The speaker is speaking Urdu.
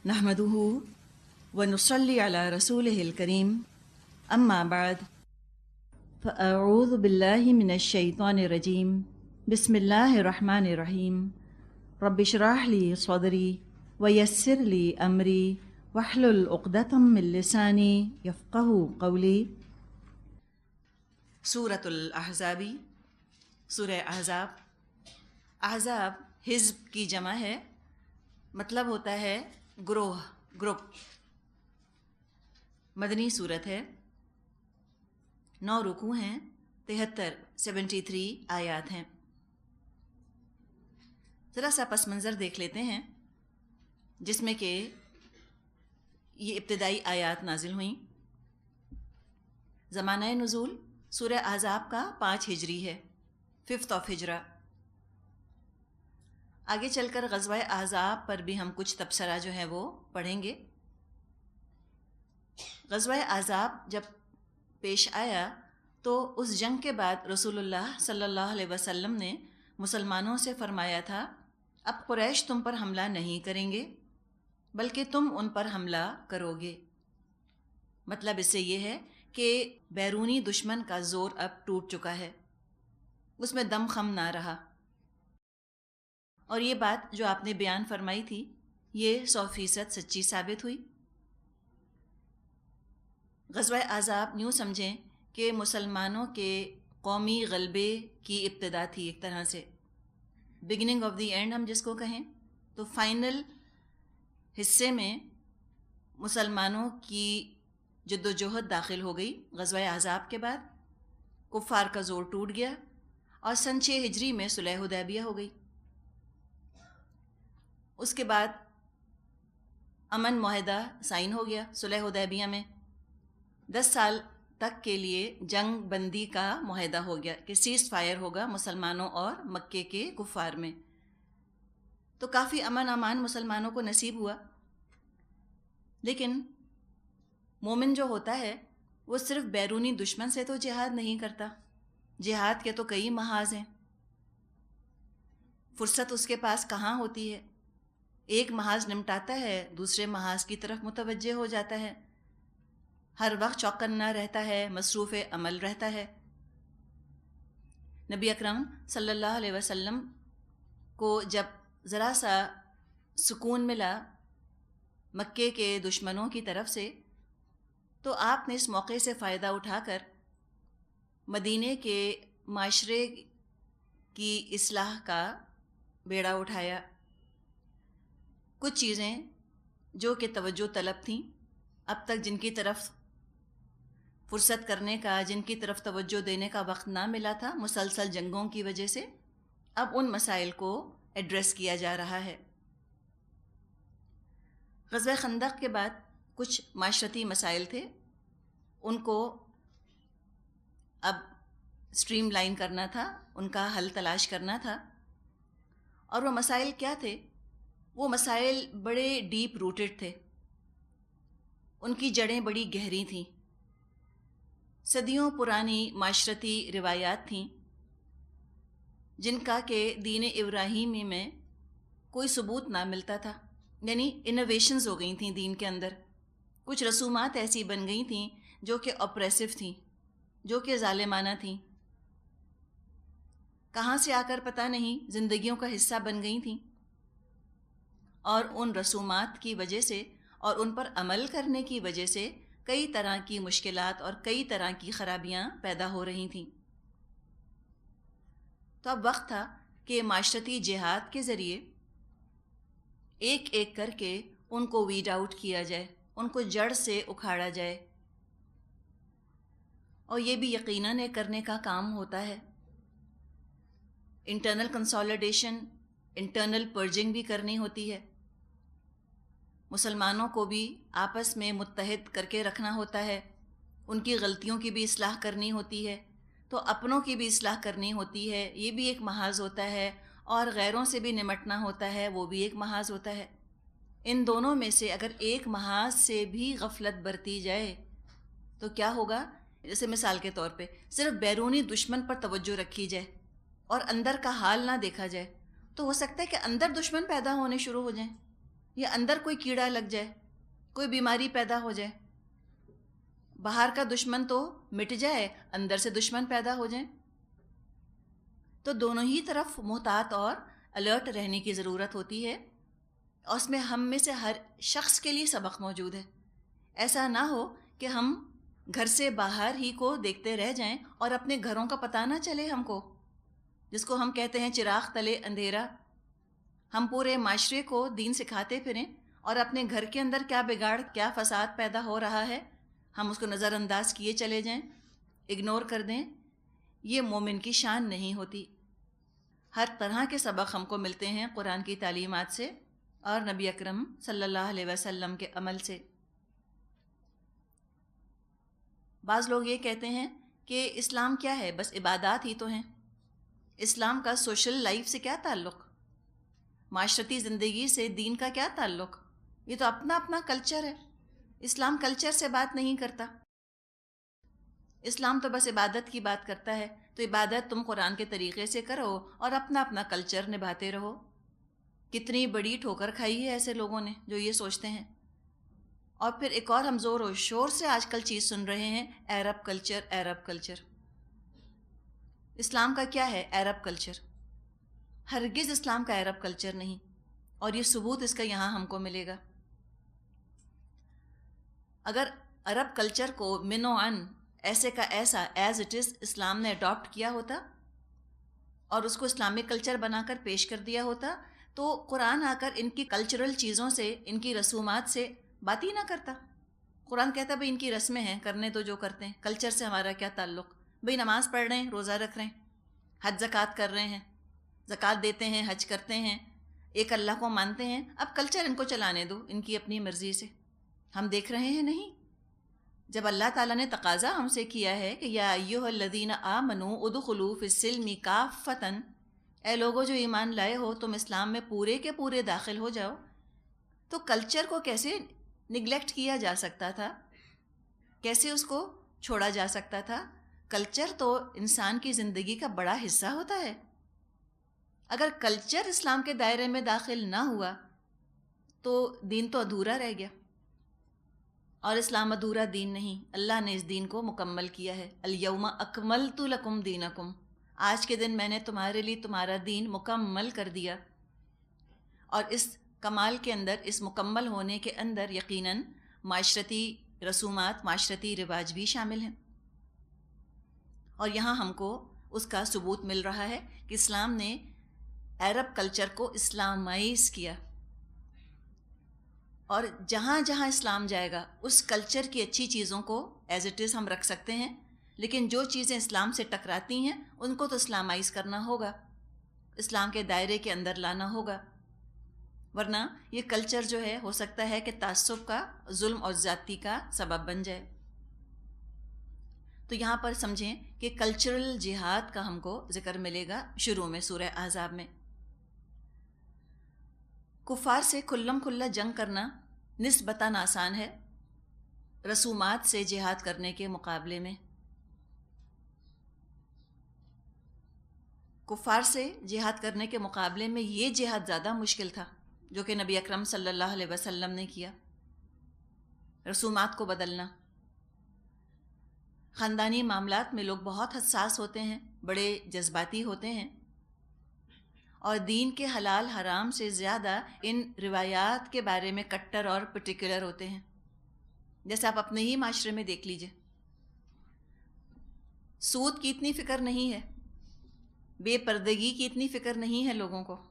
نحمده ونصلي على رسوله الكريم أما بعد فأعوذ بالله من الشيطان الرجيم بسم الله الرحمن الرحيم رب اشرح لي صدري ويسر لي أمري واحلل عقدة من لساني يفقهوا قولي۔ سورة الأحزاب، سورہ احزاب۔ احزاب حزب کی جمع ہے، مطلب ہوتا ہے گروہ، گروپ۔ مدنی صورت ہے، 9 رکوع ہیں، 73 آیات ہیں۔ ذرا سا پس منظر دیکھ لیتے ہیں جس میں کہ یہ ابتدائی آیات نازل ہوئیں۔ زمانہ نزول سورہ احزاب کا 5 ہجری ہے، 5 ہجرہ۔ آگے چل کر غزوہ احزاب پر بھی ہم کچھ تبصرہ جو ہے وہ پڑھیں گے۔ غزوہ احزاب جب پیش آیا تو اس جنگ کے بعد رسول اللہ صلی اللہ علیہ وسلم نے مسلمانوں سے فرمایا تھا، اب قریش تم پر حملہ نہیں کریں گے بلکہ تم ان پر حملہ کرو گے۔ مطلب اس سے یہ ہے کہ بیرونی دشمن کا زور اب ٹوٹ چکا ہے، اس میں دم خم نہ رہا۔ اور یہ بات جو آپ نے بیان فرمائی تھی یہ 100% سچی ثابت ہوئی۔ غزوہ احزاب یوں سمجھیں کہ مسلمانوں کے قومی غلبے کی ابتدا تھی، ایک طرح سے بگننگ آف دی اینڈ ہم جس کو کہیں، تو فائنل حصے میں مسلمانوں کی جد و جہد داخل ہو گئی۔ غزوہ احزاب کے بعد کفار کا زور ٹوٹ گیا اور سن 6 ہجری میں صلح حدیبیہ ہو گئی۔ اس کے بعد امن معاہدہ سائن ہو گیا صلح حدیبیہ میں، 10 سال تک کے لیے جنگ بندی کا معاہدہ ہو گیا کہ سیز فائر ہوگا مسلمانوں اور مکے کے کفار میں۔ تو کافی امن امان مسلمانوں کو نصیب ہوا۔ لیکن مومن جو ہوتا ہے وہ صرف بیرونی دشمن سے تو جہاد نہیں کرتا، جہاد کے تو کئی محاذ ہیں۔ فرصت اس کے پاس کہاں ہوتی ہے، ایک محاذ نمٹاتا ہے دوسرے محاذ کی طرف متوجہ ہو جاتا ہے، ہر وقت چوکنا رہتا ہے، مصروف عمل رہتا ہے۔ نبی اکرم صلی اللہ علیہ وسلم کو جب ذرا سا سکون ملا مکے کے دشمنوں کی طرف سے تو آپ نے اس موقع سے فائدہ اٹھا کر مدینے کے معاشرے کی اصلاح کا بیڑا اٹھایا۔ کچھ چیزیں جو کہ توجہ طلب تھیں، اب تک جن کی طرف فرصت کرنے کا، جن کی طرف توجہ دینے کا وقت نہ ملا تھا مسلسل جنگوں کی وجہ سے، اب ان مسائل کو ایڈریس کیا جا رہا ہے۔ غزوہ خندق کے بعد کچھ معاشرتی مسائل تھے، ان کو اب سٹریم لائن کرنا تھا، ان کا حل تلاش کرنا تھا۔ اور وہ مسائل کیا تھے؟ وہ مسائل بڑے ڈیپ روٹڈ تھے، ان کی جڑیں بڑی گہری تھیں، صدیوں پرانی معاشرتی روایات تھیں جن کا کہ دین ابراہیمی میں کوئی ثبوت نہ ملتا تھا، یعنی انوویشنز ہو گئی تھیں دین کے اندر۔ کچھ رسومات ایسی بن گئی تھیں جو کہ اپریسو تھیں، جو کہ ظالمانہ تھیں، کہاں سے آ کر پتہ نہیں زندگیوں کا حصہ بن گئی تھیں، اور ان رسومات کی وجہ سے اور ان پر عمل کرنے کی وجہ سے کئی طرح کی مشکلات اور کئی طرح کی خرابیاں پیدا ہو رہی تھیں۔ تو اب وقت تھا کہ معاشرتی جہاد کے ذریعے ایک ایک کر کے ان کو ویڈ آؤٹ کیا جائے، ان کو جڑ سے اکھاڑا جائے، اور یہ بھی یقیناً کرنے کا کام ہوتا ہے۔ انٹرنل کنسالیڈیشن، انٹرنل پرجنگ بھی کرنی ہوتی ہے، مسلمانوں کو بھی آپس میں متحد کر کے رکھنا ہوتا ہے، ان کی غلطیوں کی بھی اصلاح کرنی ہوتی ہے، تو اپنوں کی بھی اصلاح کرنی ہوتی ہے، یہ بھی ایک محاذ ہوتا ہے، اور غیروں سے بھی نمٹنا ہوتا ہے، وہ بھی ایک محاذ ہوتا ہے۔ ان دونوں میں سے اگر ایک محاذ سے بھی غفلت برتی جائے تو کیا ہوگا؟ جیسے مثال کے طور پہ صرف بیرونی دشمن پر توجہ رکھی جائے اور اندر کا حال نہ دیکھا جائے، تو ہو سکتا ہے کہ اندر دشمن پیدا ہونے شروع ہو جائیں، یا اندر کوئی کیڑا لگ جائے، کوئی بیماری پیدا ہو جائے، باہر کا دشمن تو مٹ جائے، اندر سے دشمن پیدا ہو جائیں، تو دونوں ہی طرف محتاط اور الرٹ رہنے کی ضرورت ہوتی ہے. اور اس میں ہم میں سے ہر شخص کے لیے سبق موجود ہے. ایسا نہ ہو کہ ہم گھر سے باہر ہی کو دیکھتے رہ جائیں اور اپنے گھروں کا پتہ نہ چلے ہم کو، جس کو ہم کہتے ہیں چراغ تلے اندھیرا. ہم پورے معاشرے کو دین سکھاتے پھریں اور اپنے گھر کے اندر کیا بگاڑ، کیا فساد پیدا ہو رہا ہے، ہم اس کو نظر انداز کیے چلے جائیں، اگنور کر دیں. یہ مومن کی شان نہیں ہوتی. ہر طرح کے سبق ہم کو ملتے ہیں قرآن کی تعلیمات سے اور نبی اکرم صلی اللہ علیہ وسلم کے عمل سے. بعض لوگ یہ کہتے ہیں کہ اسلام کیا ہے، بس عبادات ہی تو ہیں. اسلام کا سوشل لائف سے کیا تعلق، معاشرتی زندگی سے دین کا کیا تعلق؟ یہ تو اپنا اپنا کلچر ہے. اسلام کلچر سے بات نہیں کرتا. اسلام تو بس عبادت کی بات کرتا ہے. تو عبادت تم قرآن کے طریقے سے کرو اور اپنا اپنا کلچر نبھاتے رہو. کتنی بڑی ٹھوکر کھائی ہے ایسے لوگوں نے جو یہ سوچتے ہیں. اور پھر ایک اور ہم زور و شور سے آج کل چیز سن رہے ہیں، عرب کلچر، عرب کلچر. اسلام کا کیا ہے عرب کلچر؟ ہرگز اسلام کا عرب کلچر نہیں، اور یہ ثبوت اس کا یہاں ہم کو ملے گا. اگر عرب کلچر کو من و عن ایسے کا ایسا ایز اٹ از اسلام نے اڈاپٹ کیا ہوتا اور اس کو اسلامک کلچر بنا کر پیش کر دیا ہوتا، تو قرآن آ کر ان کی کلچرل چیزوں سے، ان کی رسومات سے بات ہی نہ کرتا. قرآن کہتا بھئی ان کی رسمیں ہیں، کرنے تو جو کرتے ہیں، کلچر سے ہمارا کیا تعلق؟ بھئی نماز پڑھ رہے ہیں، روزہ رکھ رہے ہیں، حج زکوٰۃ کر رہے ہیں، زکوٰۃ دیتے ہیں، حج کرتے ہیں، ایک اللہ کو مانتے ہیں. اب کلچر ان کو چلانے دو ان کی اپنی مرضی سے. ہم دیکھ رہے ہیں نہیں، جب اللہ تعالیٰ نے تقاضا ہم سے کیا ہے کہ یا ایھا الذین آمنوا ادخلوا فی السلم کافۃ، اے لوگوں جو ایمان لائے ہو تم اسلام میں پورے کے پورے داخل ہو جاؤ، تو کلچر کو کیسے نگلیکٹ کیا جا سکتا تھا؟ کیسے اس کو چھوڑا جا سکتا تھا؟ کلچر تو انسان کی زندگی کا بڑا حصہ ہوتا ہے. اگر کلچر اسلام کے دائرے میں داخل نہ ہوا تو دین تو ادھورا رہ گیا. اور اسلام ادھورا دین نہیں، اللہ نے اس دین کو مکمل کیا ہے. الیوم اکملت لکم دینکم، آج کے دن میں نے تمہارے لیے تمہارا دین مکمل کر دیا. اور اس کمال کے اندر، اس مکمل ہونے کے اندر یقیناً معاشرتی رسومات، معاشرتی رواج بھی شامل ہیں. اور یہاں ہم کو اس کا ثبوت مل رہا ہے کہ اسلام نے عرب کلچر کو اسلامائز کیا. اور جہاں جہاں اسلام جائے گا اس کلچر کی اچھی چیزوں کو ایز اٹ از ہم رکھ سکتے ہیں، لیکن جو چیزیں اسلام سے ٹکراتی ہیں ان کو تو اسلامائز کرنا ہوگا، اسلام کے دائرے کے اندر لانا ہوگا. ورنہ یہ کلچر جو ہے ہو سکتا ہے کہ تعصب کا، ظلم اور زیادتی کا سبب بن جائے. تو یہاں پر سمجھیں کہ کلچرل جہاد کا ہم کو ذکر ملے گا شروع میں سورہ احزاب میں. کفار سے کھلم کھلا جنگ کرنا نسبتاً آسان ہے رسومات سے جہاد کرنے کے مقابلے میں. کفار سے جہاد کرنے کے مقابلے میں یہ جہاد زیادہ مشکل تھا جو کہ نبی اکرم صلی اللہ علیہ وسلم نے کیا. رسومات کو بدلنا. خاندانی معاملات میں لوگ بہت حساس ہوتے ہیں، بڑے جذباتی ہوتے ہیں، اور دین کے حلال حرام سے زیادہ ان روایات کے بارے میں کٹر اور پرٹیکولر ہوتے ہیں. جیسے آپ اپنے ہی معاشرے میں دیکھ لیجئے، سود کی اتنی فکر نہیں ہے، بے پردگی کی اتنی فکر نہیں ہے لوگوں کو.